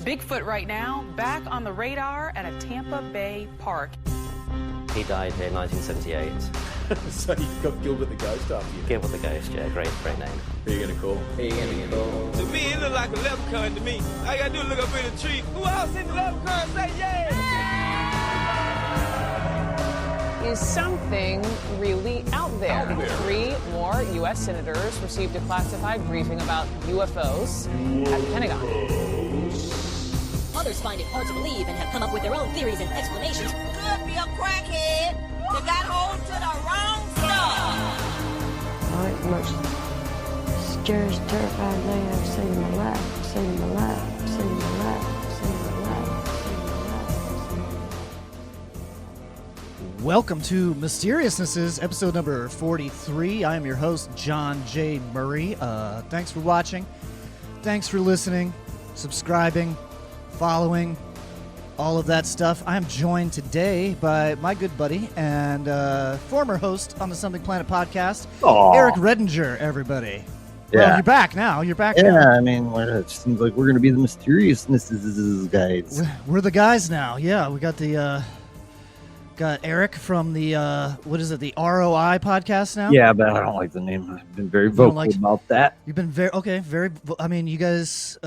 Bigfoot right now, back on the radar at a Tampa Bay park. He died here in 1978. So you've got Gilbert the Ghost after you. Gilbert the Ghost, yeah, great name. Who are you going to call? To me, it look like a leprechaun to me. All I gotta do is look up in the tree. Who else in the leprechaun say yeah? Is something really out there? 3 more U.S. senators received a classified briefing about UFOs at the Pentagon. Others find it hard to believe and have come up with their own theories and explanations. Could be a crackhead that got hold to the wrong stuff. Right, the most scariest, terrifying thing I've seen in my life. Seen in my life. Seen in my life. Seen in my life. Seen in my life. Welcome to Mysteriousnesses, episode number 43. I am your host, John J. Murray. Thanks for watching. Thanks for listening, subscribing, following, all of that stuff. I'm joined today by my good buddy and former host on the Something Planet podcast, Eric Redinger, everybody. Yeah. Well, you're back now. You're back now. Yeah, I mean, it seems like we're going to be the mysteriousnesses guys. We're the guys now. Yeah, we got the... Got Eric from the, what is it, the ROI podcast now? Yeah, but I don't like the name. I've been very vocal about that. You've been I mean, you guys,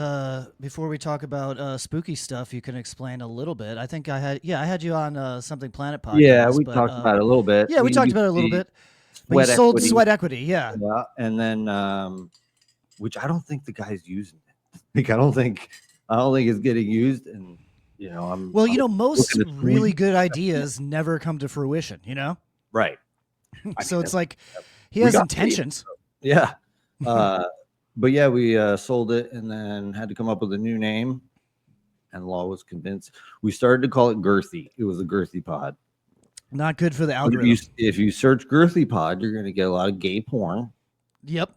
before we talk about spooky stuff, you can explain a little bit. I think I had you on Something Planet podcast. Yeah, we talked about it a little bit. Yeah, we talked about it a little bit. But you sold Sweat Equity, yeah. Yeah, and then, which I don't think the guy's using it. Like, I don't think it's getting used, and you know, most really good ideas never come to fruition, you know? Right. So it's like he has intentions. Yeah. But yeah, we sold it and then had to come up with a new name. And Law was convinced. We started to call it Girthy. It was a Girthy pod. Not good for the algorithm. If you search Girthy pod, you're going to get a lot of gay porn. Yep.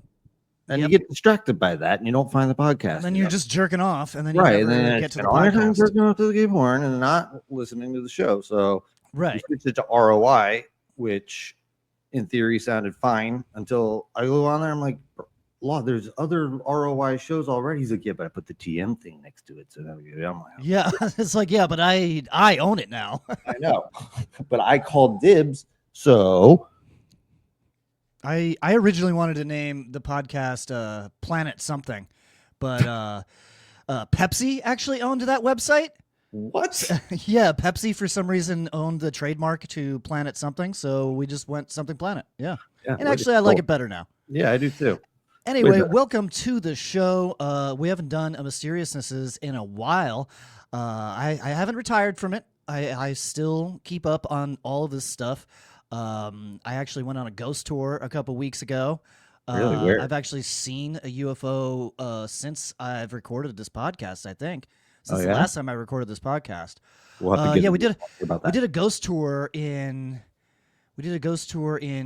And you get distracted by that, and you don't find the podcast. And then you're just jerking off, and then you never get to the podcast. Jerking off to the gay porn and not listening to the show. So we switched it to ROI, which in theory sounded fine until I go on there. I'm like, Law, there's other ROI shows already. He's like, yeah, but I put the TM thing next to it. So I'm like, yeah, it's like, yeah, but I own it now. I know, but I called dibs, so. I originally wanted to name the podcast Planet Something, but Pepsi actually owned that website. What? Yeah, Pepsi for some reason owned the trademark to Planet Something, so we just went Something Planet. Yeah. And actually, I like it better now. Yeah, I do too. Anyway, welcome to the show. We haven't done a Mysteriousnesses in a while. I haven't retired from it. I still keep up on all of this stuff. I actually went on a ghost tour a couple weeks ago. Really weird. I've actually seen a UFO since I've recorded this podcast. I think since the last time I recorded this podcast. We'll have to we did a ghost tour in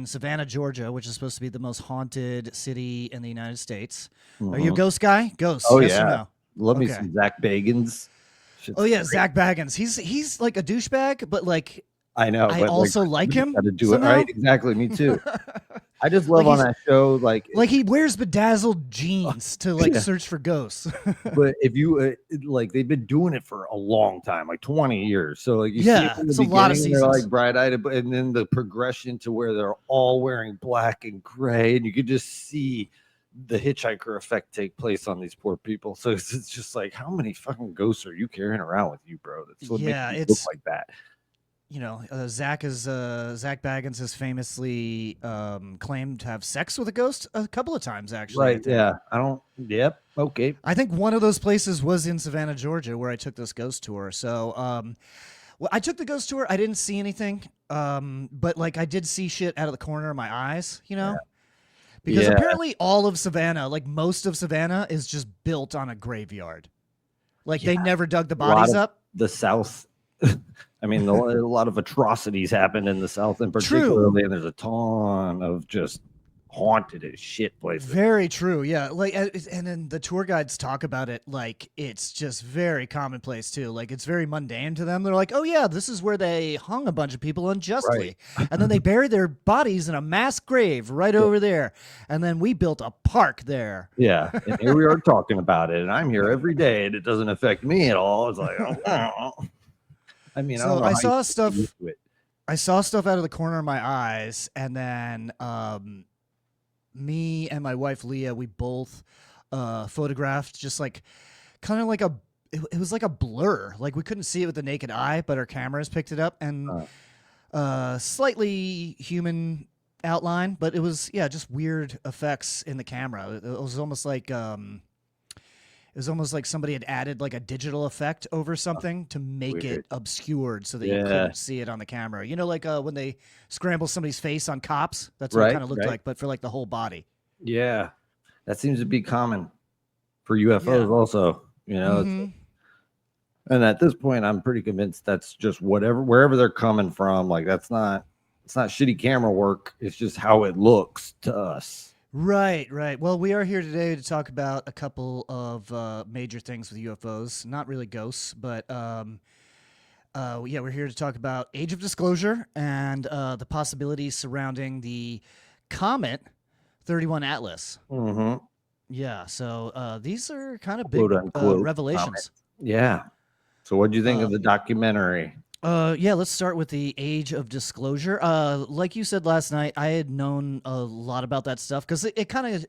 Savannah, Georgia, which is supposed to be the most haunted city in the United States. Are you a ghost guy? Ghosts? Oh yes yeah. Or no? Love me some Zach Bagans. Oh yeah, Zach Bagans. He's like a douchebag, but like. I know. I also like him. Got to do it right. Exactly. Me too. I just love on that show, like he wears bedazzled jeans to search for ghosts. But if you they've been doing it for a long time, like 20 years. So like you see it from the it's a lot of beginning, seasons. they're like bright-eyed, and then the progression to where they're all wearing black and gray, and you could just see the hitchhiker effect take place on these poor people. So it's just like, how many fucking ghosts are you carrying around with you, bro? That's what makes you look like that. You know, Zach Bagans has famously claimed to have sex with a ghost a couple of times, actually. Right? Yeah. Yep. Okay. I think one of those places was in Savannah, Georgia, where I took this ghost tour. So, I took the ghost tour. I didn't see anything, but like I did see shit out of the corner of my eyes. You know, because apparently all of Savannah, like most of Savannah, is just built on a graveyard. Like they never dug the bodies up. The South. I mean, a lot of atrocities happened in the South, in particular, and there's a ton of just haunted as shit places. Very true. Yeah. Like, and then the tour guides talk about it like it's just very commonplace too. Like it's very mundane to them. They're like, oh yeah, this is where they hung a bunch of people unjustly. Right. And then they buried their bodies in a mass grave right over there. And then we built a park there. Yeah. And here we are talking about it. And I'm here every day and it doesn't affect me at all. It's like, oh. I mean, so I saw stuff. I saw stuff out of the corner of my eyes, and then me and my wife Leah, we both photographed just like kind of like it was like a blur. Like we couldn't see it with the naked eye, but our cameras picked it up, and slightly human outline, but it was just weird effects in the camera. It was almost like somebody had added like a digital effect over something to make it obscured so that you couldn't see it on the camera. You know, like when they scramble somebody's face on Cops, that's what it kind of looked like, but for like the whole body. Yeah. That seems to be common for UFOs also, you know. And at this point, I'm pretty convinced that's just wherever they're coming from. Like it's not shitty camera work. It's just how it looks to us. Right. Well, we are here today to talk about a couple of major things with UFOs. Not really ghosts, but we're here to talk about Age of Disclosure and the possibilities surrounding the Comet 31 Atlas. Mm-hmm. Yeah, so these are kind of big revelations. Comet. Yeah. So what do you think of the documentary? Let's start with the Age of Disclosure. Like you said last night, I had known a lot about that stuff because it kind of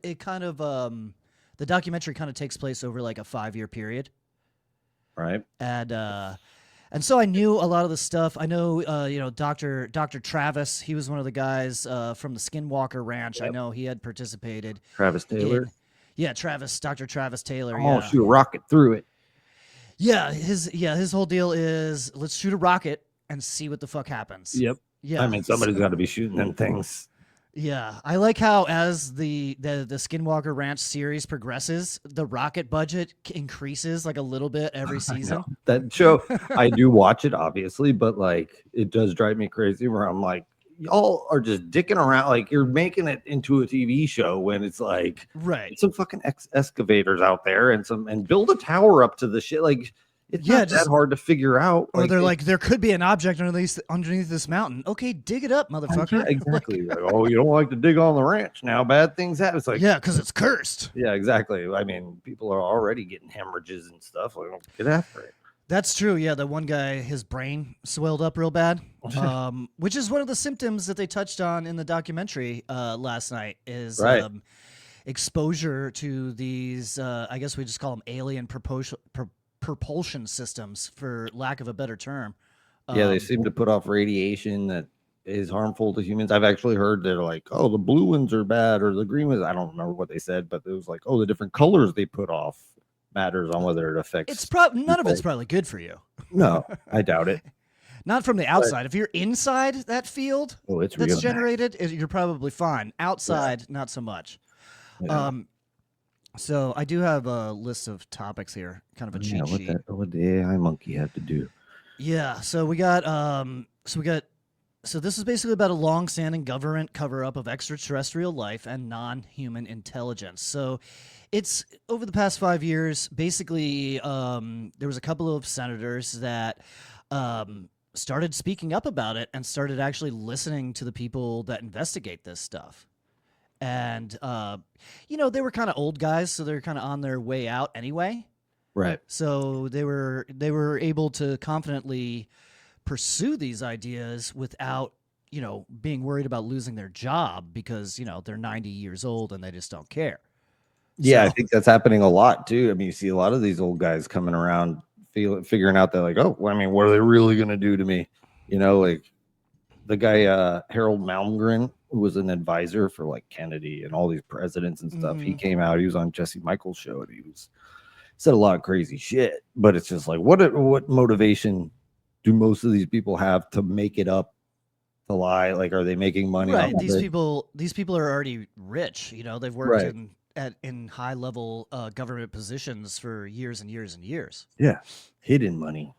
the documentary kind of takes place over like a 5-year period, right? And so I knew a lot of the stuff. I know, Dr. Travis. He was one of the guys from the Skinwalker Ranch. Yep. I know he had participated. Travis Taylor. Dr. Travis Taylor. Oh, shoot a rocket through it. Yeah, his whole deal is let's shoot a rocket and see what the fuck happens. Yep. Yeah. I mean, somebody's got to be shooting them things. Yeah, I like how as the Skinwalker Ranch series progresses, the rocket budget increases like a little bit every season. That show, I do watch it obviously, but like it does drive me crazy where I'm like, y'all are just dicking around, like you're making it into a TV show when it's like some fucking excavators out there and build a tower up to the shit. Like it's not that hard to figure out. Or they're like, there could be an object underneath this mountain. Okay, dig it up, motherfucker. Yeah, exactly. Like, oh, you don't like to dig on the ranch now. Bad things happen. It's like, yeah, because it's cursed. Yeah, exactly. I mean, people are already getting hemorrhages and stuff. Like, get after it. That's true. Yeah, the one guy, his brain swelled up real bad, which is one of the symptoms that they touched on in the documentary last night is exposure to these, I guess we just call them alien propulsion systems, for lack of a better term. Yeah, they seem to put off radiation that is harmful to humans. I've actually heard they're like, oh, the blue ones are bad or the green ones. I don't remember what they said, but it was like, oh, the different colors they put off matters on whether it affects. It's none of it's probably good for you. No, I doubt it. Not from the outside. If you're inside that field that's generated, you're probably fine. Outside, not so much. Yeah. So I do have a list of topics here, kind of a cheat sheet. What the AI monkey had to do? Yeah. So we got. So this is basically about a long-standing government cover-up of extraterrestrial life and non-human intelligence. So it's over the past 5 years, basically, there was a couple of senators that started speaking up about it and started actually listening to the people that investigate this stuff. And, they were kind of old guys, so they're kind of on their way out anyway. Right. So they were able to confidently pursue these ideas without, being worried about losing their job because, they're 90 years old and they just don't care. Yeah, I think that's happening a lot too. I mean, you see a lot of these old guys coming around figuring out that like, oh, I mean, what are they really going to do to me? Like the guy, Harold Malmgren, who was an advisor for like Kennedy and all these presidents and stuff. He came out, he was on Jesse Michaels' show and he said a lot of crazy shit, but it's just like, what motivation do most of these people have to make it up, to lie? Like, are they making money? Right. These people are already rich. They've worked in high level government positions for years and years and years. Yeah. Hidden money.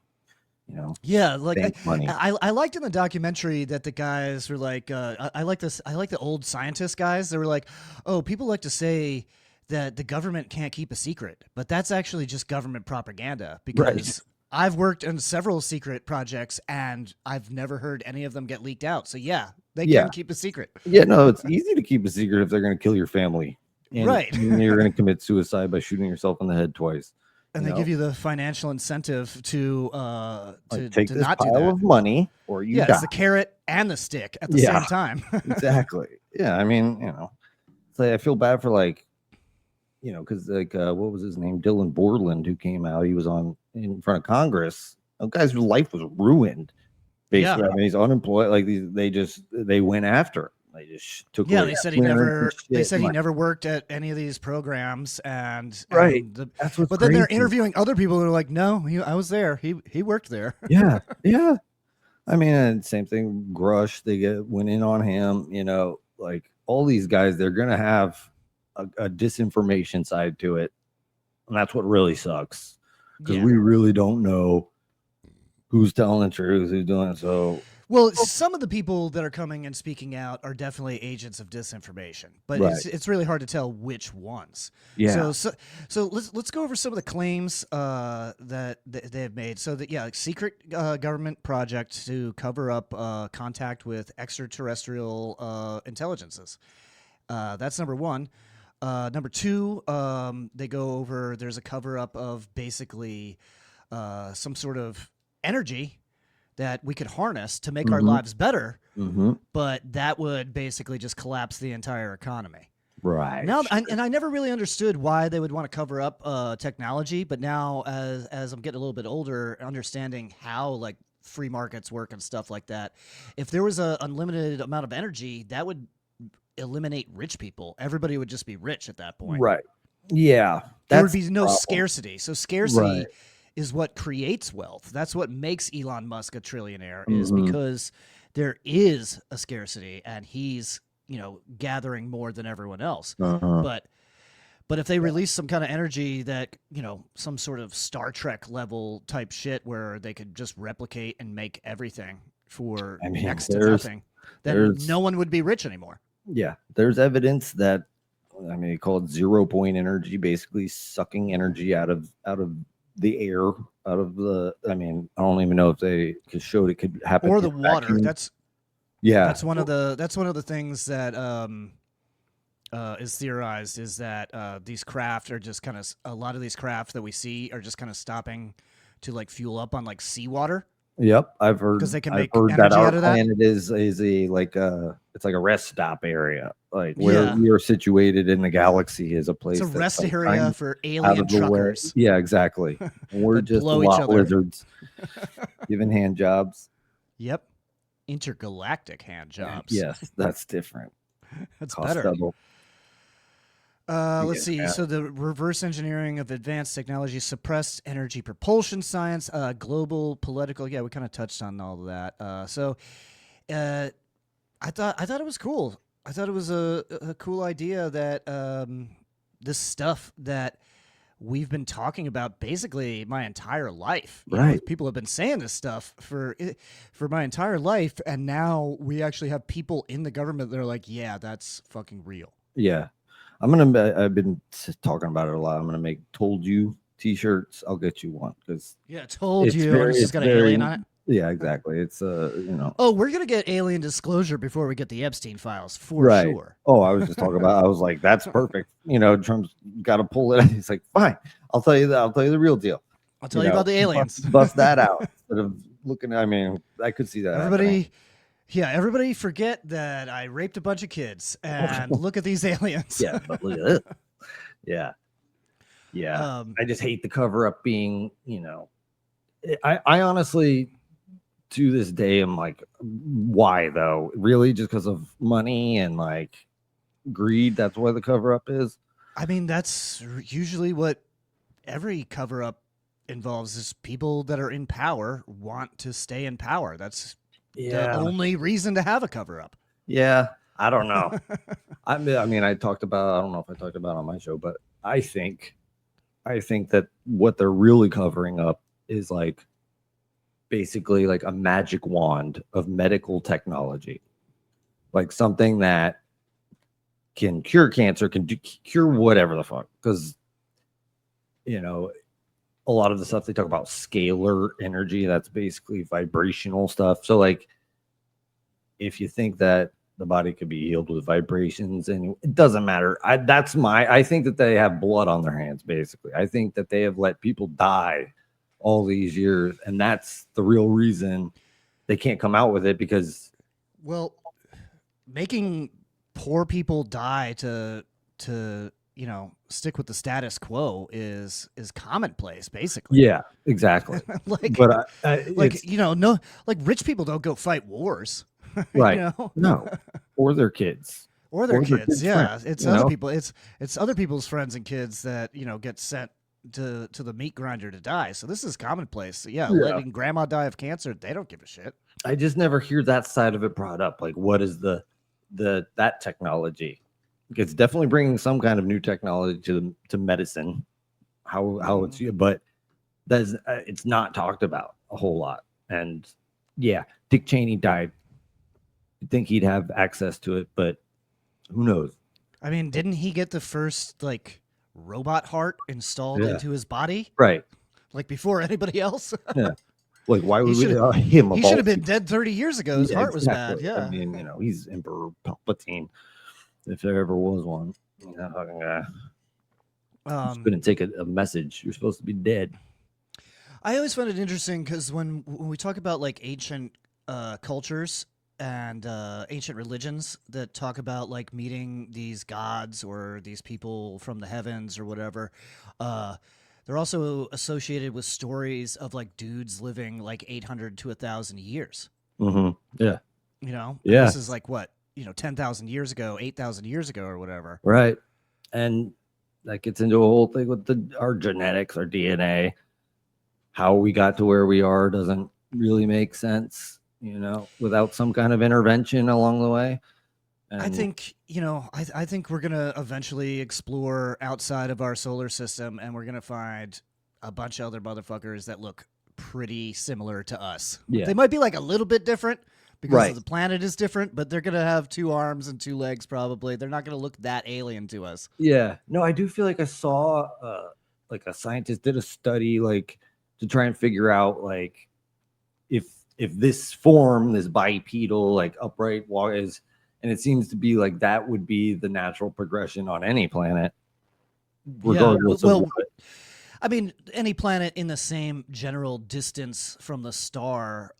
Yeah, like bank money. I liked in the documentary that the guys were like, I like the old scientist guys. They were like, oh, people like to say that the government can't keep a secret, but that's actually just government propaganda because I've worked on several secret projects and I've never heard any of them get leaked out. So yeah, they can keep a secret. Yeah, no, it's easy to keep a secret if they're going to kill your family. And right. You're going to commit suicide by shooting yourself in the head twice. And they give you the financial incentive to take to this not do pile that. of money or you die. It's the carrot and the stick at the same time. Exactly. Yeah, I mean, it's like I feel bad for because what was his name? Dylan Borland, who came out. He was in front of Congress. A guy's life was ruined. Basically, Yeah. I mean, he's unemployed. Like they went after him. They just took. Yeah, away they said clearance he and shit. he never worked at any of these programs, and That's what's but then they're crazy. interviewing other people who are like, no, I was there. He worked there. Yeah. I mean, and same thing. Grush, went in on him. Like all these guys, they're gonna have a disinformation side to it, and that's what really sucks because we really don't know who's telling the truth, who's doing it. So. Well, some of the people that are coming and speaking out are definitely agents of disinformation, but it's really hard to tell which ones. Yeah. So let's go over some of the claims that they have made. So that secret government project to cover up contact with extraterrestrial intelligences. That's number one. Number two, they go over. There's a cover up of basically some sort of energy that we could harness to make our lives better, but that would basically just collapse the entire economy. Right. Now, and I never really understood why they would want to cover up technology, but now as I'm getting a little bit older, understanding how like free markets work and stuff like that, if there was an unlimited amount of energy, that would eliminate rich people. Everybody would just be rich at that point. Right. Yeah. There would be no scarcity. So scarcity. Right. Is what creates wealth. That's what makes Elon Musk a trillionaire is because there is a scarcity and he's, gathering more than everyone else. But if they release some kind of energy that, some sort of Star Trek level type shit where they could just replicate and make everything for next to nothing, then no one would be rich anymore. Yeah. There's evidence that, they call it 0 point energy, basically sucking energy out of the air, out of the, I don't even know if they showed it could happen. Or the water. Vacuum. That's one of the things that is theorized is that these craft are just kind of, a lot of these craft that we see are just kind of stopping to like fuel up on like seawater. Yep, I've heard because they can I've make heard energy that our out of that. planet is a it's like a rest stop area, like where we are situated in the galaxy is a place. It's a that's rest like area for alien truckers. Yeah, exactly. And we're just blow each lot other. lizards giving hand jobs. Yep, intergalactic hand jobs. Yes, that's different. That's Cost better. double. Let's see. So the reverse engineering of advanced technology, suppressed energy propulsion science, global political. Yeah, we kind of touched on all of that. I thought it was cool. I thought it was a cool idea that this stuff that we've been talking about basically my entire life. You know, people have been saying this stuff for my entire life, and now we actually have people in the government that are like, yeah, that's fucking real. Yeah. I've been talking about it a lot. I'm gonna make "Told You" t-shirts. I'll get you one because told you. It's just got an alien on it. Yeah, exactly. It's Oh, we're gonna get alien disclosure before we get the Epstein files for sure. Oh, I was just talking about. I was like, that's perfect. Trump's got to pull it. He's like, fine. I'll tell you that. I'll tell you the real deal. I'll tell you about the aliens. Bust that out instead of looking. I could see that. Everybody forget that I raped a bunch of kids and look at these aliens. Yeah, but look at it. Yeah. I just hate the cover up being, I honestly, to this day, am like, why though? Really, just because of money and like greed? That's why the cover up is. That's usually what every cover up involves. Is people that are in power want to stay in power. That's the only reason to have a cover up. Yeah, I don't know. I talked about. I don't know if I talked about it on my show, but I think that what they're really covering up is like basically like a magic wand of medical technology, like something that can cure cancer, cure whatever the fuck. Because, you know, a lot of the stuff they talk about scalar energy, that's basically vibrational stuff. So like, if you think that the body could be healed with vibrations, and it doesn't matter. I think that they have blood on their hands, basically. I think that they have let people die all these years, and that's the real reason they can't come out with it, because, well, making poor people die to you know, stick with the status quo is commonplace, basically. Yeah, exactly. Like, but like, you know, no, like rich people don't go fight wars. Right. You know? No. Or their kids. Or their kids. Yeah. Friends, it's other people. It's other people's friends and kids that, you know, get sent to the meat grinder to die. So this is commonplace. So yeah, letting grandma die of cancer, they don't give a shit. I just never hear that side of it brought up. Like, what is that technology? It's definitely bringing some kind of new technology to medicine. How it's, but that's it's not talked about a whole lot. And yeah, Dick Cheney died. You'd think he'd have access to it, but who knows? I mean, didn't he get the first like robot heart installed into his body? Right. Like before anybody else? Yeah. Like, why would he him? He should have been dead 30 years ago. His heart was bad. Yeah. I mean, you know, he's Emperor Palpatine, if there ever was one. That fucking guy. Just couldn't take a message. You're supposed to be dead. I always found it interesting because when we talk about like ancient cultures and ancient religions that talk about like meeting these gods or these people from the heavens or whatever, they're also associated with stories of like dudes living like 800 to 1,000 years. Mm-hmm. Yeah. You know? Yeah. This is like what, you know, 10,000 years ago, 8,000 years ago or whatever. Right. And that gets into a whole thing with our genetics, our DNA. How we got to where we are doesn't really make sense, you know, without some kind of intervention along the way. And I think, you know, I think we're going to eventually explore outside of our solar system, and we're going to find a bunch of other motherfuckers that look pretty similar to us. Yeah. They might be like a little bit different because the planet is different, but they're going to have 2 arms and 2 legs probably. They're not going to look that alien to us. Yeah. No, I do feel like I saw like a scientist did a study like to try and figure out like if this form, this bipedal, like upright walk is, and it seems to be like that would be the natural progression on any planet, regardless of what. I mean, any planet in the same general distance from the star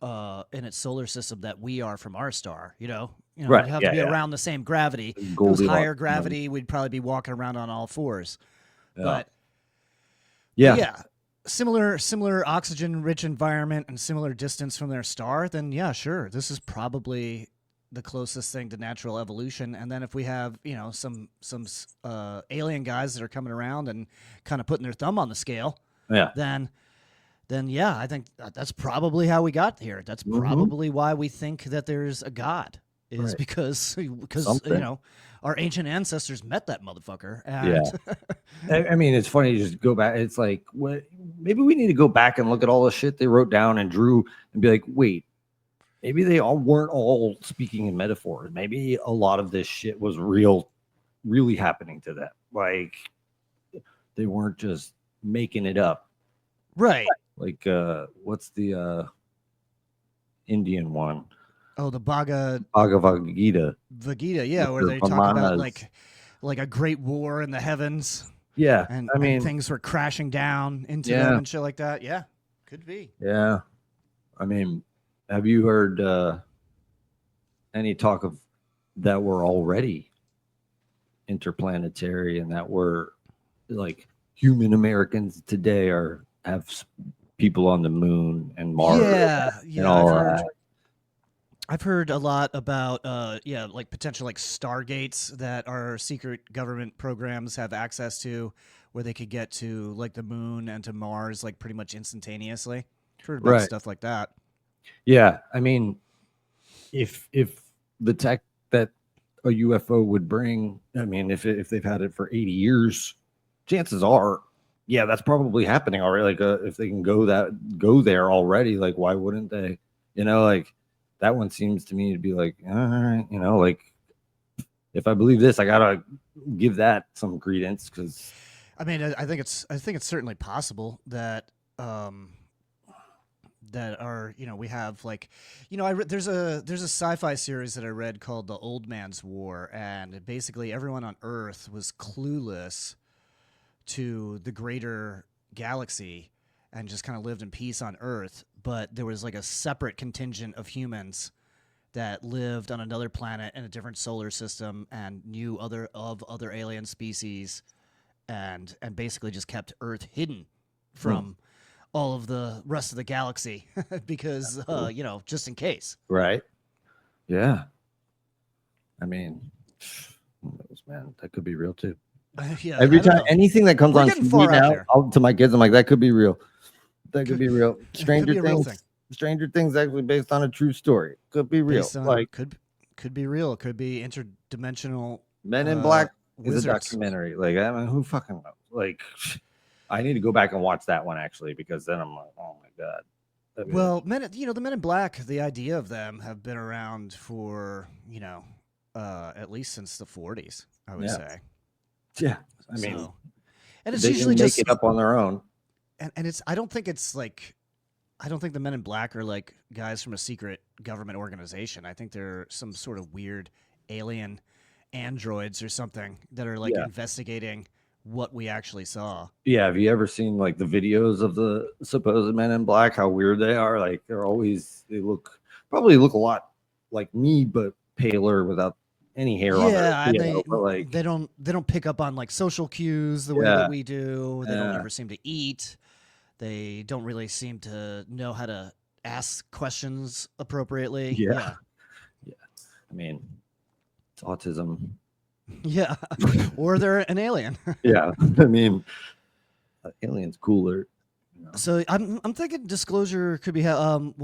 in its solar system that we are from our star, you know, right. We'd have to be around the same gravity. If it was higher gravity, we'd probably be walking around on all 4s. Yeah. But yeah, similar oxygen-rich environment and similar distance from their star, then yeah, sure, this is probably the closest thing to natural evolution. And then if we have, you know, some alien guys that are coming around and kind of putting their thumb on the scale, then yeah, I think that's probably how we got here. That's probably why we think that there's a God, is because you know, our ancient ancestors met that motherfucker. And I mean, it's funny to just go back. It's like, maybe we need to go back and look at all the shit they wrote down and drew and be like, wait, maybe they all weren't all speaking in metaphors. Maybe a lot of this shit was really happening to them. Like, they weren't just making it up. Right. Like, what's the Indian one? Oh, the Bhagavad Gita. Vagita, yeah, where they talk about like a great war in the heavens. Yeah. And I mean, and things were crashing down into them and shit like that. Yeah. Could be. Yeah. I mean, have you heard any talk of that we're already interplanetary and that we're like human Americans today have people on the moon and Mars? And all that. I've heard a lot about like potential like stargates that our secret government programs have access to, where they could get to like the moon and to Mars like pretty much instantaneously. I've heard about stuff like that. Yeah, I mean, if the tech that a UFO would bring, I mean, if they've had it for 80 years, chances are yeah, that's probably happening already. Like, if they can go there already, like, why wouldn't they? You know, like that one seems to me to be like, all right, you know, like if I believe this, I gotta give that some credence because. I mean, I think it's certainly possible that that are, you know, we have like, you know, there's a sci-fi series that I read called The Old Man's War, and basically everyone on Earth was clueless to the greater galaxy and just kind of lived in peace on Earth, but there was like a separate contingent of humans that lived on another planet in a different solar system and knew other alien species, and basically just kept Earth hidden from all of the rest of the galaxy because you know, just in case. Right. Yeah. I mean, man, that could be real too. Yeah. Every time anything that comes on TV now, to my kids, I'm like, that could be real. That could be real. Stranger Things. Stranger Things actually based on a true story. Could be real. Like could be real. Could be interdimensional. Men in Black wizards. is a documentary. Like, I mean, who fucking knows? Like, I need to go back and watch that one actually, because then I'm like, oh my god. I mean, well, the Men in Black, the idea of them have been around for, you know, at least since the 40s, I would say. Yeah, I mean, and it's they usually can just make it up on their own. And it's I don't think the Men in Black are like guys from a secret government organization. I think they're some sort of weird alien androids or something that are like investigating what we actually saw. Yeah, have you ever seen like the videos of the supposed Men in Black? How weird they are. Like they probably look a lot like me, but paler without any hair on their but like they don't pick up on like social cues the way that we do. They don't ever seem to eat. They don't really seem to know how to ask questions appropriately. Yeah. I mean, it's autism. Yeah, or they're an alien. Yeah, I mean, alien's cooler. You know? So I'm thinking Disclosure could be one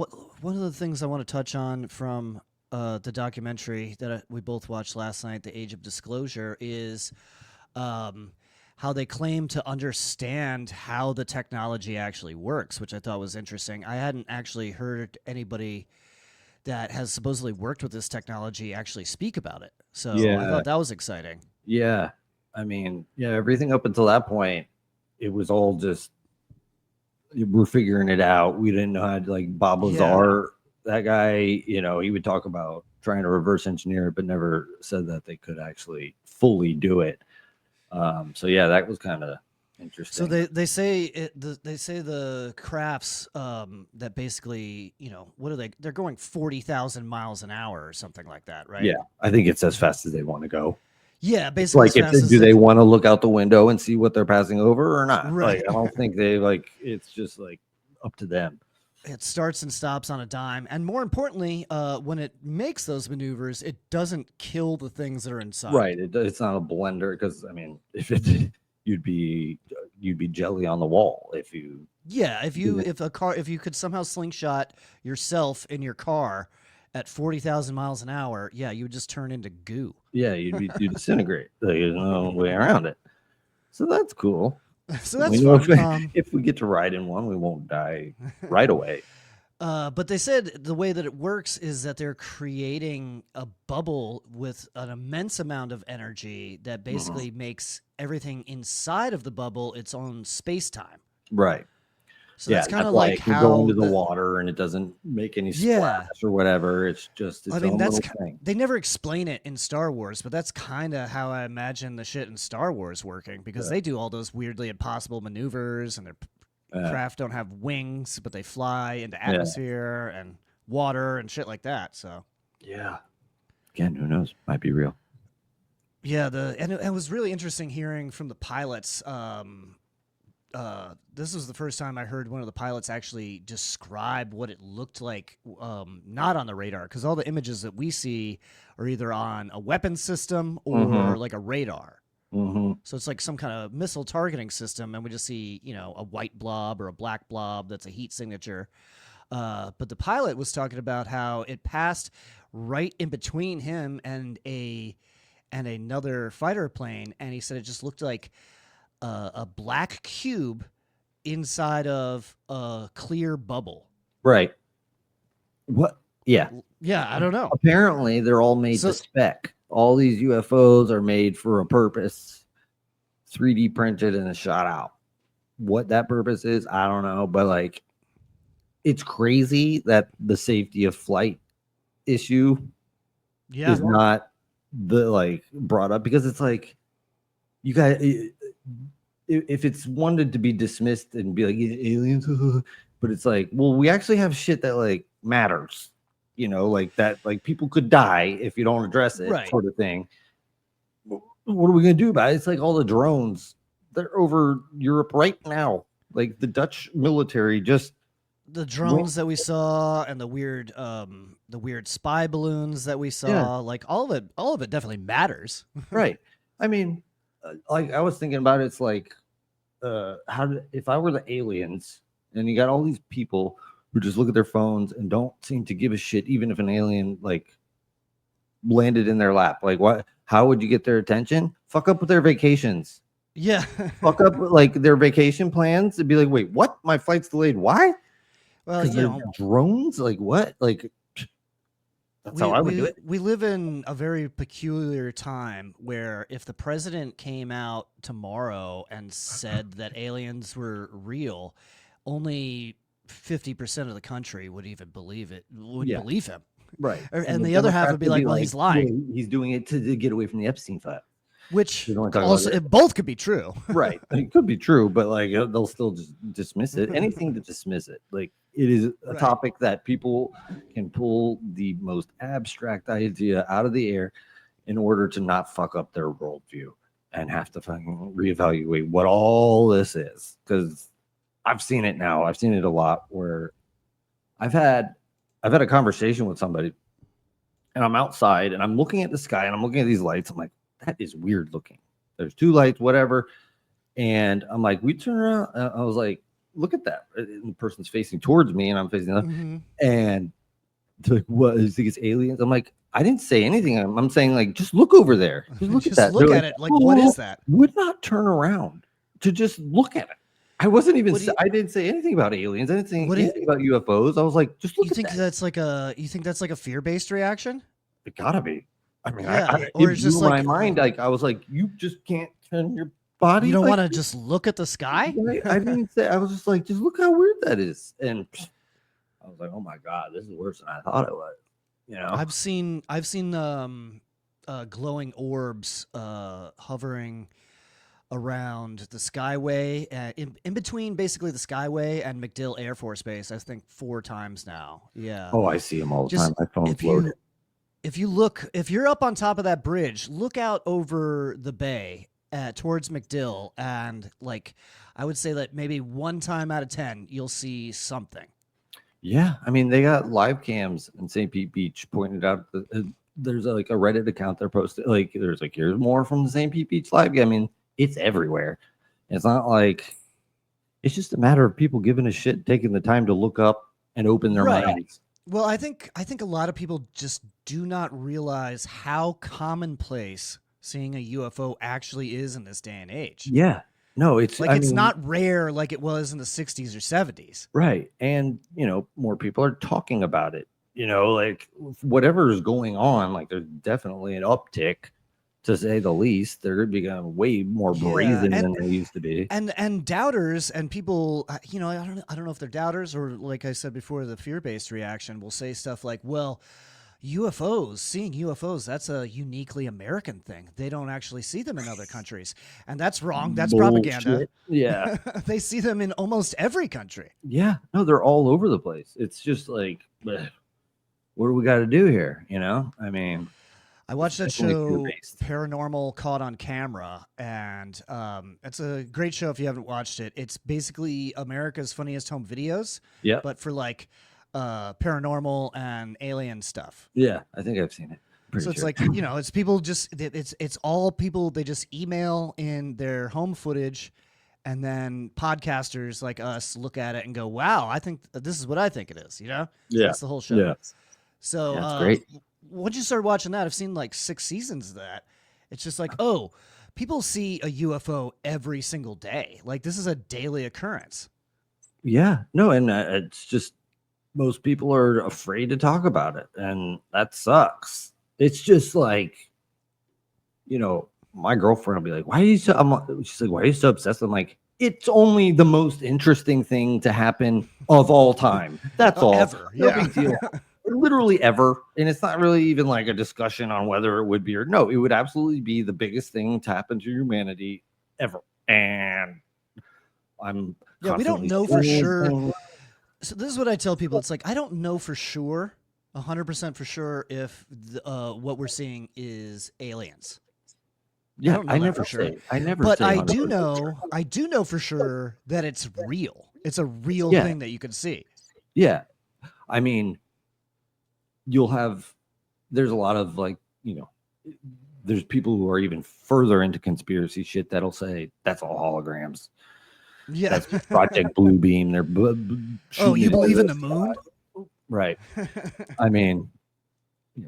of the things I want to touch on from the documentary that we both watched last night, The Age of Disclosure, is how they claim to understand how the technology actually works, which I thought was interesting. I hadn't actually heard anybody that has supposedly worked with this technology actually speak about it. So I thought that was exciting. Yeah. I mean, everything up until that point, it was all just, we're figuring it out. We didn't know how to, like Bob Lazar, that guy, you know, he would talk about trying to reverse engineer it, but never said that they could actually fully do it. So yeah, that was kind of interesting. So they say the crafts that basically, you know, what are they? They're going 40,000 miles an hour or something like that, right? Yeah, I think it's as fast as they want to go. Yeah, basically. Like, do they want to look out the window and see what they're passing over or not? Right. Like, I don't think it's just like up to them. It starts and stops on a dime, and more importantly, when it makes those maneuvers, it doesn't kill the things that are inside. Right. It's not a blender, because I mean, if it did, you'd be jelly on the wall if you. Yeah, if you could somehow slingshot yourself in your car at 40,000 miles an hour, you would just turn into goo. Yeah, you'd disintegrate. There's no way around it. So that's cool. So that's fun. If we get to ride in one, we won't die right away. But they said the way that it works is that they're creating a bubble with an immense amount of energy that basically makes everything inside of the bubble its own space-time. Right. So that's kind of like you how go into the water and it doesn't make any splash or whatever. It's just its own little thing. They never explain it in Star Wars, but that's kind of how I imagine the shit in Star Wars working, because they do all those weirdly impossible maneuvers, and their craft don't have wings, but they fly into atmosphere and water and shit like that. So again, who knows? Might be real. Yeah, and it was really interesting hearing from the pilots. This was the first time I heard one of the pilots actually describe what it looked like, not on the radar, because all the images that we see are either on a weapon system or like a radar. So it's like some kind of missile targeting system, and we just see, you know, a white blob or a black blob that's a heat signature. But the pilot was talking about how it passed right in between him and another fighter plane, and he said it just looked like a black cube inside of a clear bubble. Right. What? Yeah. Yeah, I don't know. Apparently, they're all made to spec. All these UFOs are made for a purpose, 3D printed and shot out. What that purpose is, I don't know. But like, it's crazy that the safety of flight issue is not brought up, because it's like, you guys, if it's wanted to be dismissed and be like aliens, but it's like, well, we actually have shit that like matters, like that, like people could die if you don't address it, sort of thing. What are we gonna do about it? It's like all the drones, they're over Europe right now. Like the Dutch military just the drones that we saw and the weird spy balloons that we saw, like all of it definitely matters. Right. I mean, like I was thinking about it, it's like, if I were the aliens and you got all these people who just look at their phones and don't seem to give a shit, even if an alien like landed in their lap, like how would you get their attention? Fuck up with their vacations. Yeah. Fuck up like their vacation plans and be like, wait, what? My flight's delayed. Why? Well, drones, like what? Like that's how I would do it. We live in a very peculiar time where if the president came out tomorrow and said that aliens were real, only 50% of the country would even believe it. Wouldn't believe him. Right. And the other half would be like, well, he's lying. He's doing it to get away from the Epstein file. Which also, both could be true. Right. It could be true, but like they'll still just dismiss it. Anything to dismiss it. Like it is a topic that people can pull the most abstract idea out of the air in order to not fuck up their worldview and have to fucking reevaluate what all this is. Because I've seen it now. I've seen it a lot where I've had a conversation with somebody and I'm outside and I'm looking at the sky and I'm looking at these lights. I'm like, that is weird looking. There's two lights, whatever. And I'm like, we turn around. I was like, look at that. And the person's facing towards me and I'm facing them. And they're like, what? Do you think it's aliens? I'm like, I didn't say anything. I'm saying like, just look over there. Just look at that. Look at it. Like, what is that? Would not turn around to just look at it. I wasn't even. I didn't say anything about aliens. I didn't say anything about UFOs. I was like, just look. You think that's like a fear-based reaction? It gotta be. I mean, or it's just like my mind. Like I was like, you just can't turn your body. You don't want to just look at the sky. I didn't say. I was just like, just look how weird that is. And I was like, oh my god, this is worse than I thought it was. I've seen glowing orbs hovering around the Skyway, in between basically the Skyway and MacDill Air Force Base, I think 4 times now. Yeah. Oh, I see them all the time. My phone's loaded. If you're up on top of that bridge, look out over the bay towards MacDill, and like I would say that maybe 1 time out of 10 you'll see something. Yeah, I mean they got live cams in St. Pete Beach pointed out. There's like a Reddit account they're posted. Like there's like here's more from the St. Pete Beach live. I mean it's everywhere. It's not like it's just a matter of people giving a shit, taking the time to look up and open their minds. Well, I think a lot of people just do not realize how commonplace seeing a UFO actually is in this day and age. Yeah. No, it's like it's not rare like it was in the 60s or 70s. Right. And, more people are talking about it. Like whatever is going on, like there's definitely an uptick, to say the least. They're becoming way more brazen than they used to be. And doubters and people, I don't know if they're doubters or, like I said before, the fear-based reaction will say stuff like, well, seeing UFOs, that's a uniquely American thing. They don't actually see them in other countries. And that's wrong. That's propaganda. Yeah. They see them in almost every country. Yeah. No, they're all over the place. It's just like, what do we got to do here? I mean... I watched that show, Paranormal Caught on Camera, and it's a great show if you haven't watched it. It's basically America's Funniest Home Videos, but for like paranormal and alien stuff. Yeah, I think I've seen it. It's like, it's people it's all people, they just email in their home footage, and then podcasters like us look at it and go, wow, I think this is what I think it is, Yeah. That's the whole show. Yeah. So that's great. Once you start watching that, I've seen like 6 seasons of that. It's just like, people see a UFO every single day. Like, this is a daily occurrence. Yeah, no, and it's just most people are afraid to talk about it, and that sucks. It's just like, my girlfriend will be like, "Why are you so?" She's like, "Why are you so obsessed?" I'm like, "It's only the most interesting thing to happen of all time. That's all. Ever. No Yeah. big deal. Literally ever." And it's not really even like a discussion on whether it would be or no. It would absolutely be the biggest thing to happen to humanity ever. And we don't know for sure. So this is what I tell people. It's like, I don't know for sure, 100% for sure, if what we're seeing is aliens. Yeah, I never say. But say I do know for sure that it's real. It's a real thing that you can see. Yeah. I mean, there's a lot of there's people who are even further into conspiracy shit that'll say that's all holograms. Yeah. That's Project Blue Beam. They're you believe in the moon? Right. I mean,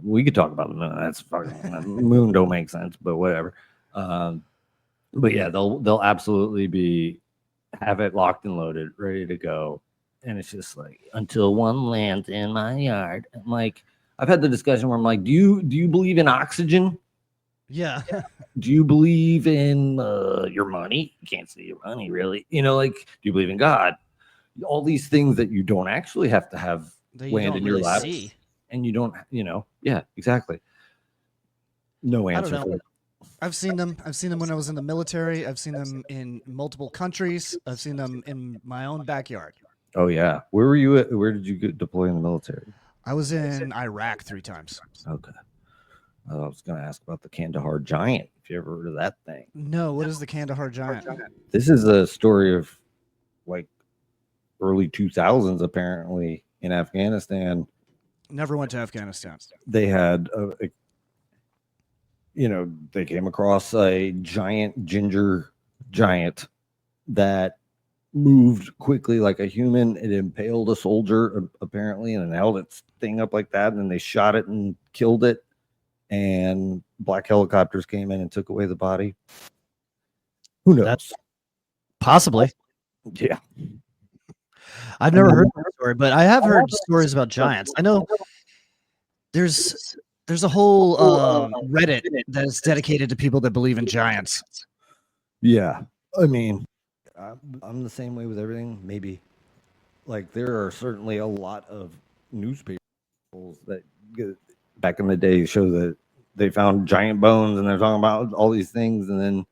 we could talk about the moon. That's fucking the moon don't make sense, but whatever. But yeah, they'll absolutely have it locked and loaded, ready to go. And it's just like, until one lands in my yard. I'm like, I've had the discussion where I'm like, do you believe in oxygen? Yeah. Do you believe in your money? You can't see your money, really. Do you believe in God? All these things that you don't actually have to have land in your lap. And you don't, yeah, exactly. No answer for it. I've seen them. I've seen them when I was in the military. I've seen them in multiple countries. I've seen them in my own backyard. Oh, yeah. Where were you at? Where did you deploy in the military? I was in Iraq 3 times. Okay. I was going to ask about the Kandahar Giant, if you ever heard of that thing. No, what is the Kandahar Giant? This is a story of like early 2000s, apparently, in Afghanistan. Never went to Afghanistan. They had, they came across a giant ginger giant that moved quickly like a human. It impaled a soldier, apparently, and held its thing up like that. And then they shot it and killed it. And black helicopters came in and took away the body. Who knows? That's possibly. Yeah. I've never heard that story, but I have heard stories about giants. I know there's a whole Reddit that is dedicated to people that believe in giants. Yeah. I mean, I'm the same way with everything. Maybe. Like, there are certainly a lot of newspapers that back in the day show that they found giant bones and they're talking about all these things, and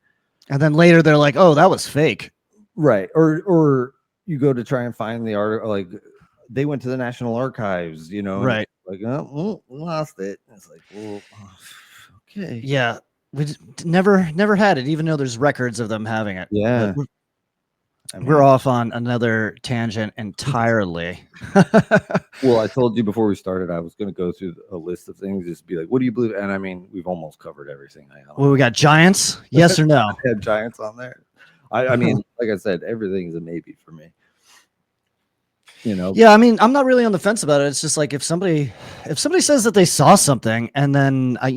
then later they're like, oh, that was fake. Right. Or you go to try and find the article, like they went to the National Archives, right. Like, oh, we lost it. And it's like, well, okay. Yeah. We never had it, even though there's records of them having it. Yeah. We're off on another tangent entirely. Well, I told you before we started, I was going to go through a list of things, just be like, what do you believe? And I mean, we've almost covered everything. Well, we got giants. Yes or no? I had giants on there. I mean, like I said, everything's a maybe for me. Yeah, I mean, I'm not really on the fence about it. It's just like if somebody says that they saw something, and then I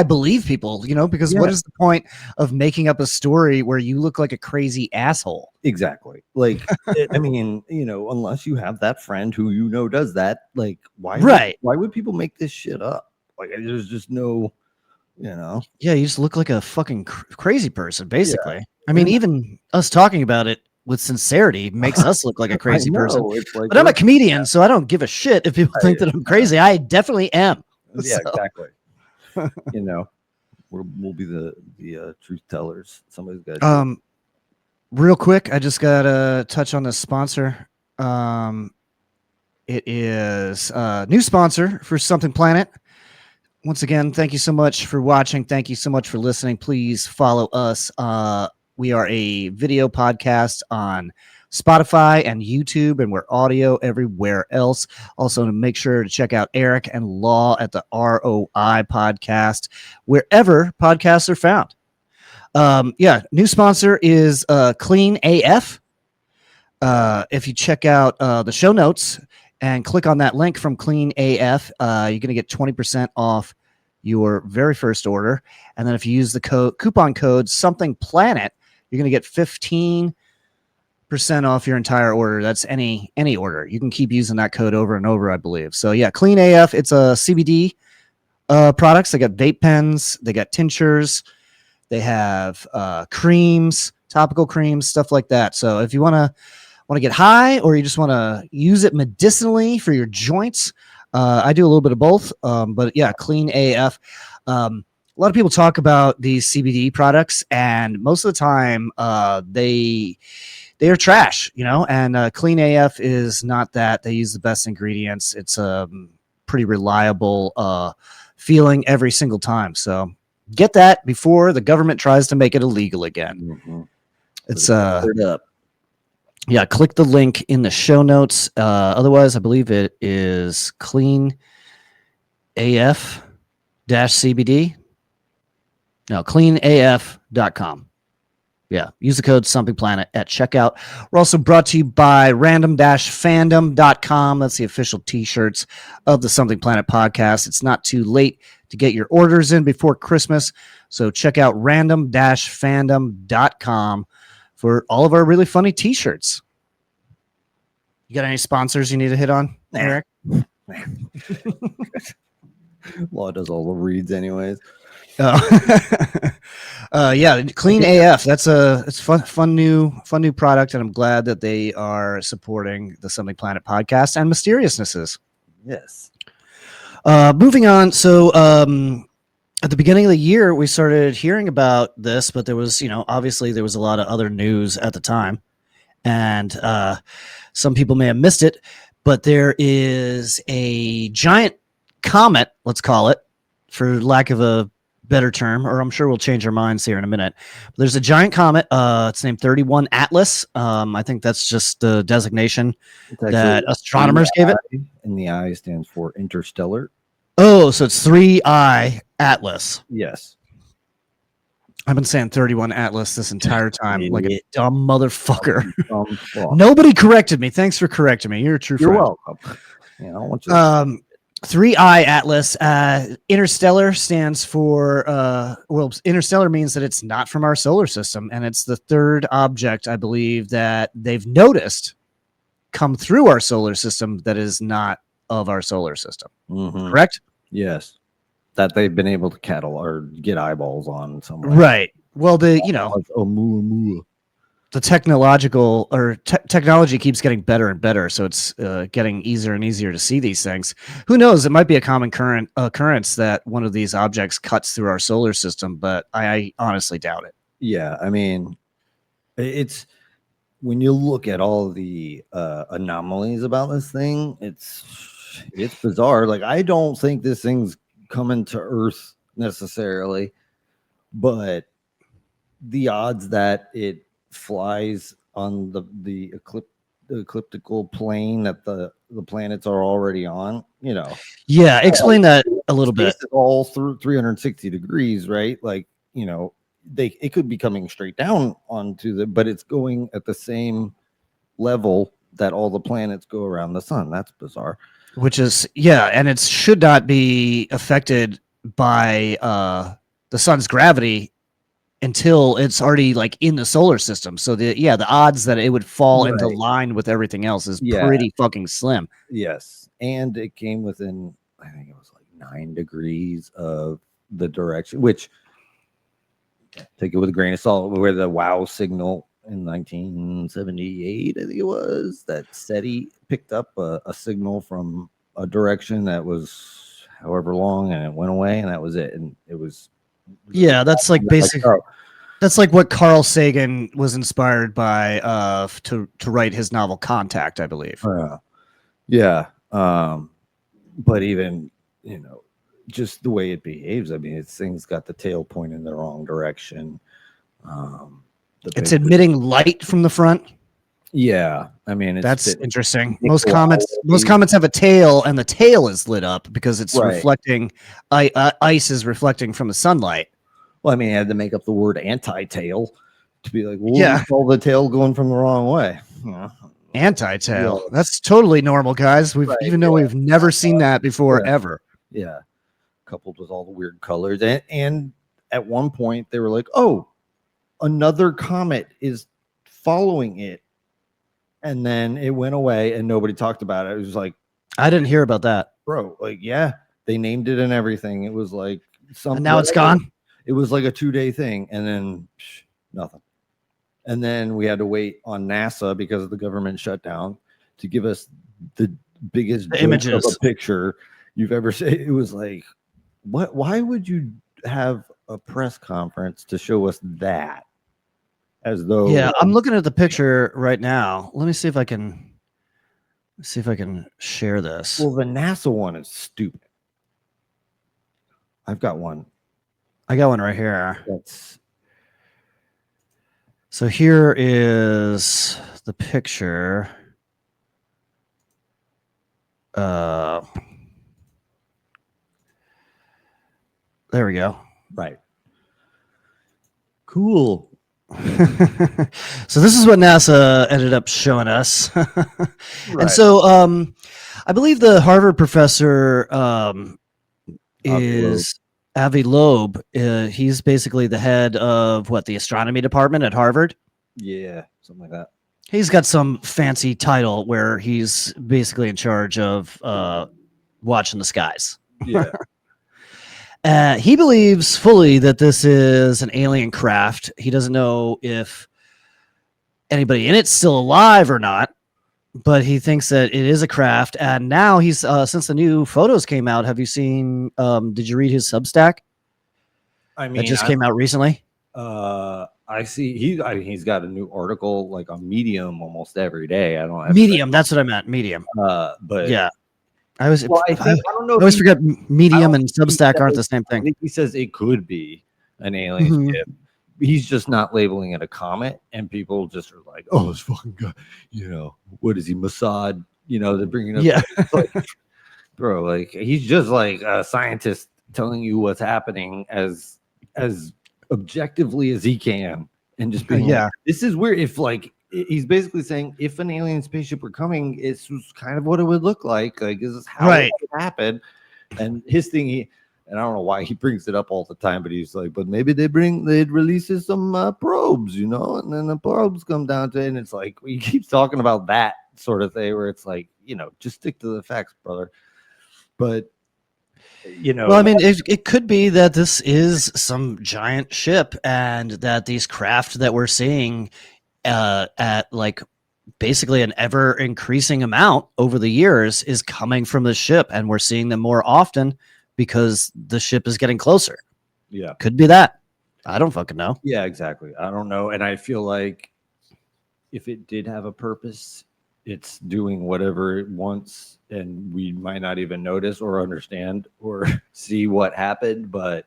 believe people, because what is the point of making up a story where you look like a crazy asshole? Exactly. Like, I mean, unless you have that friend who does that, like, why would people make this shit up? Like, there's just no, Yeah, you just look like a fucking crazy person, basically. Yeah. I mean, even us talking about it with sincerity makes us look like a crazy person. Like, but I'm a comedian, so I don't give a shit if people think that I'm crazy. I definitely am. Yeah, exactly. We'll be the truth tellers. Somebody's got. Real quick, I just got to touch on the sponsor. It is a new sponsor for Something Planet. Once again, thank you so much for watching. Thank you so much for listening. Please follow us. We are a video podcast on Spotify and YouTube, and we're audio everywhere else. Also, to make sure to check out Eric and Law at the ROI podcast, wherever podcasts are found. New sponsor is Clean AF. If you check out the show notes and click on that link from Clean AF, you're going to get 20% off your very first order. And then if you use the coupon code something planet, you're going to get 15% off your entire order. That's any order. You can keep using that code over and over, I believe. So yeah, Clean AF. It's a CBD products. They got vape pens. They got tinctures. They have creams, topical creams, stuff like that. So if you want to get high, or you just want to use it medicinally for your joints, I do a little bit of both. But yeah, Clean AF. A lot of people talk about these CBD products, and most of the time they are trash, and Clean AF is not that. They use the best ingredients. It's a pretty reliable feeling every single time. So get that before the government tries to make it illegal again. Mm-hmm. It's yeah, click the link in the show notes. Otherwise, I believe it is Clean AF-CBD. No, cleanaf.com. Yeah, use the code Something Planet at checkout. We're also brought to you by random-fandom.com. That's the official t-shirts of the Something Planet podcast. It's not too late to get your orders in before Christmas, so check out random-fandom.com for all of our really funny t-shirts. You got any sponsors you need to hit on, Eric? Law does all the reads anyways. Yeah, Clean AF. It's fun new product, and I'm glad that they are supporting the Something Planet podcast and Mysteriousnesses. Yes. Moving on. So at the beginning of the year, we started hearing about this, but there was, obviously there was a lot of other news at the time, and some people may have missed it, but there is a giant comet, let's call it, for lack of a better term, or I'm sure we'll change our minds here in a minute. But there's a giant comet. It's named 31 Atlas. I think that's just the designation that astronomers gave it. And the I stands for interstellar. Oh, so it's 3I Atlas. Yes. I've been saying 31 Atlas this entire time, like a dumb motherfucker. Nobody corrected me. Thanks for correcting me. You're a true friend. You're welcome. Yeah, I want you 3I Atlas. Interstellar stands for interstellar means that it's not from our solar system, and it's the third object, I believe, that they've noticed come through our solar system that is not of our solar system. Mm-hmm. Correct? Yes. That they've been able to catalog or get eyeballs on somewhere. Right. Well, the technological technology keeps getting better and better, so it's getting easier and easier to see these things. Who knows? It might be a common occurrence that one of these objects cuts through our solar system, but I honestly doubt it. Yeah, I mean, it's when you look at all the anomalies about this thing, it's bizarre. Like, I don't think this thing's coming to Earth necessarily, but the odds that it flies on the ecliptical plane that the planets are already on, Yeah, explain that a little bit. All through 360 degrees, right? Like, it could be coming straight down onto but it's going at the same level that all the planets go around the sun. That's bizarre. Which is, yeah, and it should not be affected by the sun's gravity until it's already like in the solar system. So the odds that it would fall into line with everything else is pretty fucking slim. Yes. And it came within, I think it was like 9 degrees of the direction, which, take it with a grain of salt, where the WOW signal in 1978, I think it was, that SETI picked up a signal from a direction that was however long, and it went away, and that was it. And it was, that's like basically, that's like what Carl Sagan was inspired by to write his novel Contact, I believe. But even, just the way it behaves, I mean, this thing's got the tail pointing in the wrong direction. It's emitting light from the front. Yeah, I mean, that's interesting. Most comets have a tail, and the tail is lit up because it's reflecting. Ice is reflecting from the sunlight. Well, I mean, I had to make up the word anti-tail to be like, all the tail going from the wrong way. Anti-tail. Yeah. That's totally normal, guys. Even though we've never seen that before, ever. Yeah. coupled with all the weird colors. And at one point they were like, oh, another comet is following it. And then it went away and nobody talked about it. It was like, I didn't hear about that. bro, like, yeah, they named it and everything. It was like something. And now it's gone. It was like a 2-day thing, and then nothing. And then we had to wait on NASA because of the government shutdown to give us the biggest images of a picture you've ever seen. It was like, what? Why would you have a press conference to show us that? As though, yeah, I'm looking at the picture right now. Let me see if I can share this. Well, the NASA one is stupid. I've got one. I got one right here. That's so here is the picture. There we go. right. Cool. So this is what NASA ended up showing us. And so I believe the Harvard professor is Avi Loeb. He's basically the head of the astronomy department at Harvard. Yeah, something like that. He's got some fancy title where he's basically in charge of watching the skies. Yeah. He believes fully that this is an alien craft. He doesn't know if anybody in it's still alive or not, but he thinks that it is a craft. And now he's since the new photos came out, have you seen? Did you read his Substack? I mean, that just came out recently. I see. He's got a new article like on Medium almost every day. I don't have Medium. That's what I meant. Medium. But yeah. I don't know. I always forget Medium and Substack aren't the same thing. I think he says it could be an alien ship. He's just not labeling it a comet, and people just are like, "Oh, this fucking guy, what is he, Mossad? They're bringing up, like, bro, like he's just like a scientist telling you what's happening as objectively as he can, and just being like, this is weird. If like he's basically saying if an alien spaceship were coming, it's kind of what it would look like. Like, is this how it would happen? And his thing, and I don't know why he brings it up all the time, but he's like, but maybe they'd release some probes, and then the probes come down to it, and it's like he keeps talking about that sort of thing where it's like, just stick to the facts, brother. But well, I mean, it could be that this is some giant ship, and that these craft that we're seeing at like basically an ever increasing amount over the years is coming from the ship, and we're seeing them more often because the ship is getting closer. Yeah. Could be that. I don't fucking know. Yeah, exactly. I don't know. And I feel like if it did have a purpose, it's doing whatever it wants, and we might not even notice or understand or see what happened. But,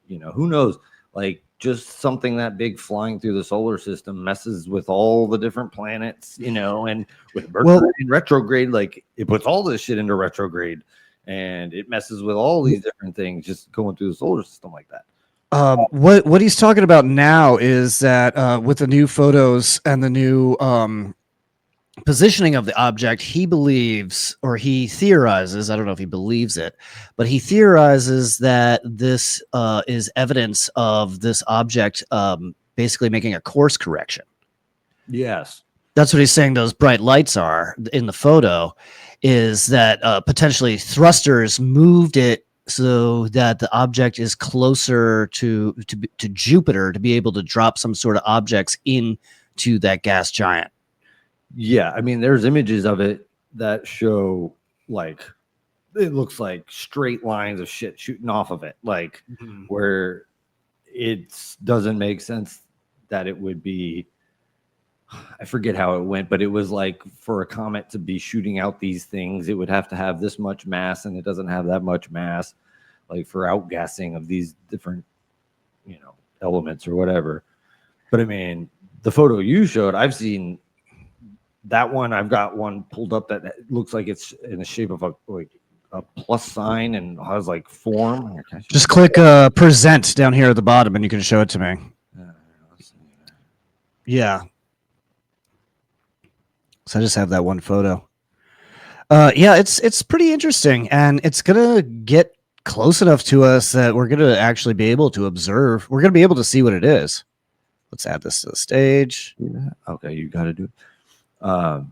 who knows? Like, just something that big flying through the solar system messes with all the different planets, and with Mercury in retrograde, like it puts all this shit into retrograde, and it messes with all these different things just going through the solar system like that. What he's talking about now is that with the new photos and the new positioning of the object, he believes, or he theorizes, I don't know if he believes it, but he theorizes that this is evidence of this object basically making a course correction. Yes. That's what he's saying those bright lights are in the photo, is that potentially thrusters moved it so that the object is closer to Jupiter to be able to drop some sort of objects into that gas giant. Yeah, I mean, there's images of it that show like it looks like straight lines of shit shooting off of it, like where it doesn't make sense that it would be. I forget how it went, but it was like for a comet to be shooting out these things, it would have to have this much mass, and it doesn't have that much mass, like for outgassing of these different, elements or whatever. But I mean, the photo you showed, I've seen that one. I've got one pulled up that looks like it's in the shape of a plus sign and has like form. Just click present down here at the bottom and you can show it to me. Yeah. So I just have that one photo. Yeah, it's pretty interesting, and it's gonna get close enough to us that we're going to actually be able to observe. We're going to be able to see what it is. Let's add this to the stage. Yeah. Okay, you got to do it.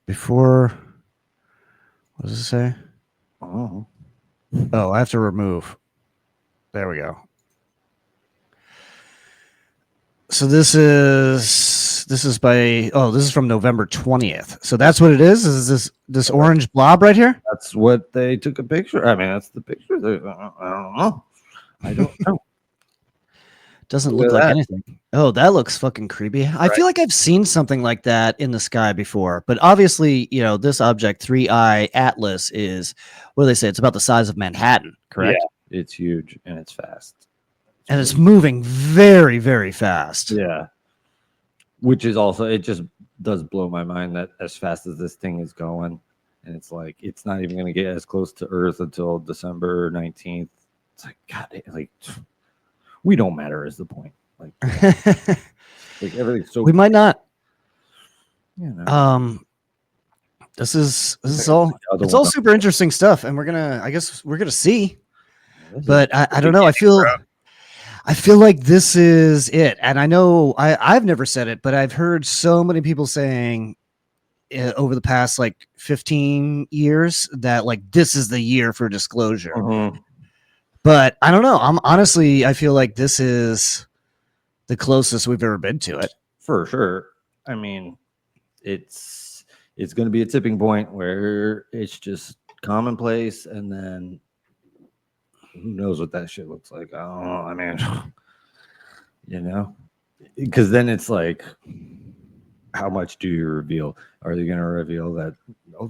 Before, what does it say? Oh, I have to remove. There we go. So this is by this is from November 20th. So that's what it is. Is this orange blob right here? that's what they took a picture. I mean, that's the picture. I don't know. I don't know. Doesn't Look look at like that. anything. Oh, that looks fucking creepy. I feel like I've seen something like that in the sky before, but obviously, this object 3I Atlas is, what do they say? It's about the size of Manhattan, correct? Yeah, it's huge and it's fast. And it's moving very, very fast. Yeah. Which is also, it just does blow my mind that as fast as this thing is going, and it's like, it's not even going to get as close to Earth until December 19th. It's like, God, we don't matter is the point. Like everything's so. We might not. You This is all. It's all super interesting stuff, and I guess we're gonna see. But I don't know. I feel like this is it, and I know I've never said it, but I've heard so many people saying over the past 15 years that this is the year for disclosure. Mm-hmm. But I don't know. I feel like this is the closest we've ever been to it. For sure. I mean, it's going to be a tipping point where it's just commonplace, and then who knows what that shit looks like. I don't know. I mean, because then it's like, how much do you reveal? Are they going to reveal that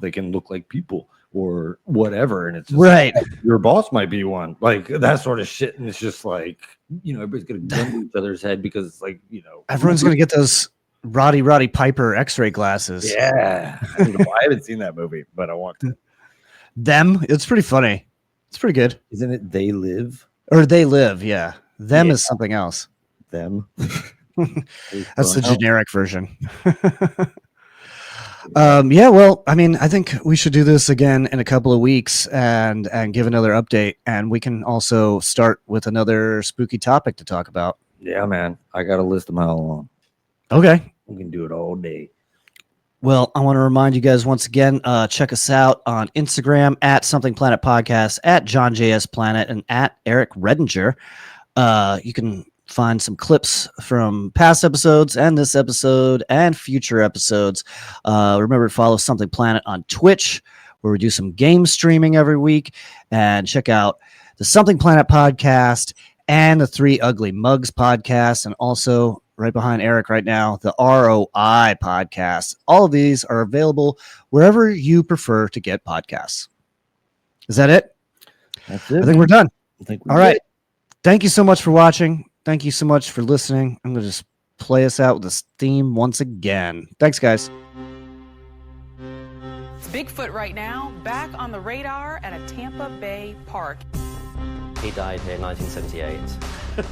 they can look like people or whatever? And it's just right. Your boss might be one, that sort of shit. And it's just like, everybody's going to gun to each other's head because it's like, everyone's going to get those Roddy Piper X-ray glasses. Yeah. I haven't seen that movie, but I want to. Them. It's pretty funny. It's pretty good. Isn't it They Live? Or They Live, yeah. Them is something else. Them. That's the generic version. Yeah, well, I mean, I think we should do this again in a couple of weeks and give another update, and we can also start with another spooky topic to talk about. Yeah, man. I got a list a mile long. Okay. We can do it all day. Well, I want to remind you guys once again, check us out on Instagram at Something Planet Podcast, at John JS Planet, and at Eric Redinger. You can find some clips from past episodes and this episode and future episodes. Remember to follow Something Planet on Twitch, where we do some game streaming every week, and check out the Something Planet podcast and the Three Ugly Mugs podcast, and also right behind Eric right now, the ROI podcast. All of these are available wherever you prefer to get podcasts. Is that it? That's it. I think we're done. All right. Good. Thank you so much for watching. Thank you so much for listening. I'm going to just play us out with this theme once again. Thanks, guys. It's Bigfoot right now, back on the radar at a Tampa Bay park. He died here in 1978.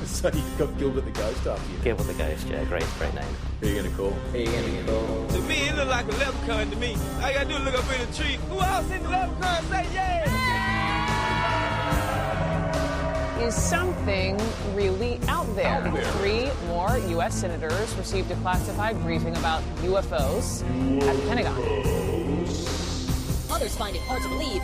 So you got Gilbert the Ghost after you. Gilbert the Ghost, yeah, great name. Who are you going to call? To me, it look like a leprechaun to me. All I gotta do is look up in the tree. Who else in the leprechaun say yeah? Is something really out there? 3 more U.S. senators received a classified briefing about UFOs at the Pentagon. Others find it hard to believe and